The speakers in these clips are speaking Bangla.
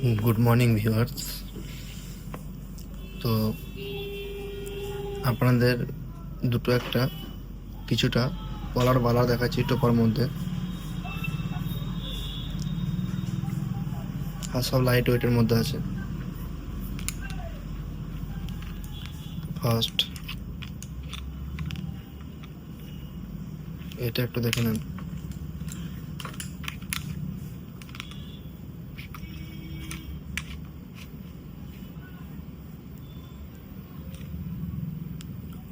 Good morning viewers. তো আপনাদের কিছুটা কলার বালা দেখাচ্ছি টোপার মধ্যে, আর সব লাইট ওয়েটের মধ্যে আছে। ফার্স্ট এটা একটু দেখে নেন।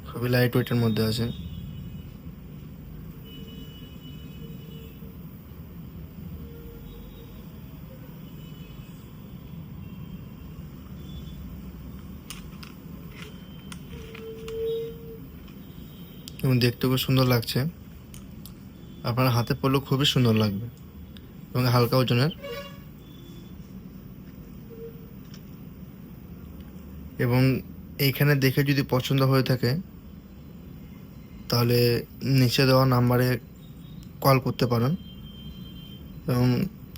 খুবই লাইট ওয়েটের মধ্যে আছে। এবং দেখতে খুব সুন্দর লাগছে, আপনার হাতে পড়লেও খুবই সুন্দর লাগবে এবং হালকা ওজনের। এবং এইখানে দেখে যদি পছন্দ হয়ে থাকে তাহলে নিচে দেওয়া নাম্বারে কল করতে পারেন এবং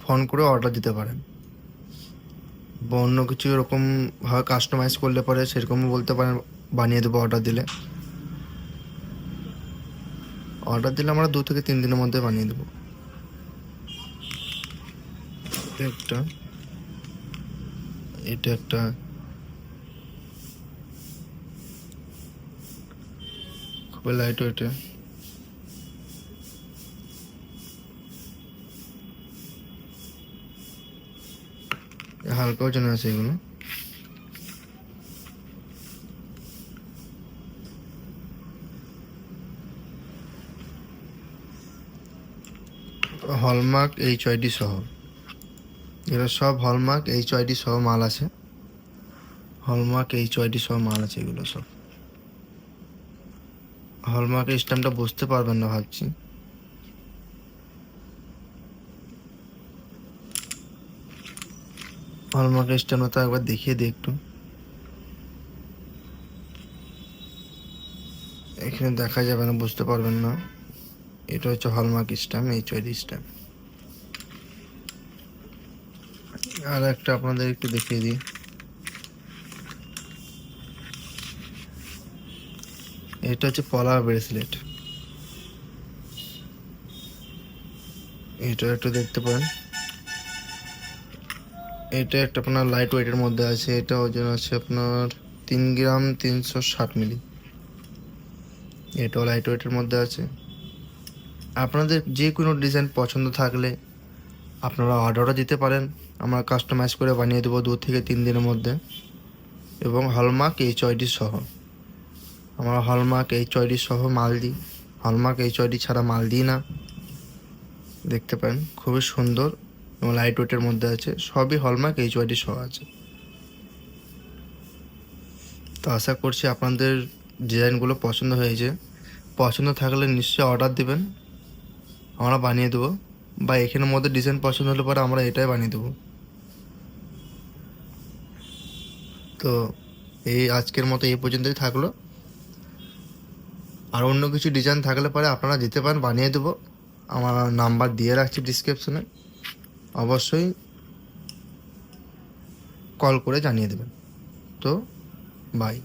ফোন করে অর্ডার দিতে পারেন, বা অন্য কিছু এরকমভাবে কাস্টমাইজ করলে পরে সেরকমও বলতে পারেন, বানিয়ে দেবো। অর্ডার দিলে আমরা 2 থেকে 3 দিনের মধ্যে বানিয়ে দেবো। এটা একটা খুবই লাইট ওয়েটে, হালকা ওজন আছে এগুলো। হলমার্ক HID সহ, এরা সব হলমার্ক HID সহ মাল আছে। হলমার্ক HID সহ মাল আছে এগুলো সব। হলমার্কের স্ট্যাম্পটা বুঝতে পারবেন না ভাবছি। হলমার্কের স্ট্যাম্পটা একবার দেখিয়ে দিই একটু। এখানে দেখা যাবে না, বুঝতে পারবেন না। এটা হচ্ছে হলমার্ক স্ট্যাম্প, HID স্ট্যাম্প। আর একটা আপনাদের একটু দেখিয়ে দিই। এটা হচ্ছে পলার ব্রেসলেট, এটা একটু দেখতে পারেন। এটা একটা আপনার লাইট ওয়েটের মধ্যে আছে। এটা ওজন আছে আপনার 3 গ্রাম 360 মিলি। এটাও লাইট ওয়েটের মধ্যে আছে। আপনাদের যে কোনো ডিজাইন পছন্দ থাকলে আপনারা অর্ডারও দিতে পারেন, আমরা কাস্টমাইজ করে বানিয়ে দেবো 2 থেকে 3 দিনের মধ্যে। এবং হলমার্ক HID সহ, আমরা হলমার্ক HID সহ মাল দিই, হলমার্ক HID ছাড়া মাল দিই না। দেখতে পারেন খুবই সুন্দর এবং লাইট ওয়েটের মধ্যে আছে, সবই হলমার্ক HID সহ আছে। তো আশা করছি আপনাদের ডিজাইনগুলো পছন্দ হয়েছে। পছন্দ থাকলে নিশ্চয়ই অর্ডার দেবেন, আমরা বানিয়ে দেবো। বা এখানের মধ্যে ডিজাইন পছন্দ হলে পরে আমরা এটাই বানিয়ে দেবো। তো আজকের মতো এই পর্যন্তই থাকলো। আর অন্য কিছু ডিজাইন থাকলে পরে আপনারা দিতে পারেন, বানিয়ে দেবো। আমার নাম্বার দিয়ে রাখছি ডিসক্রিপশনে, অবশ্যই কল করে জানিয়ে দেবেন। তো বাই।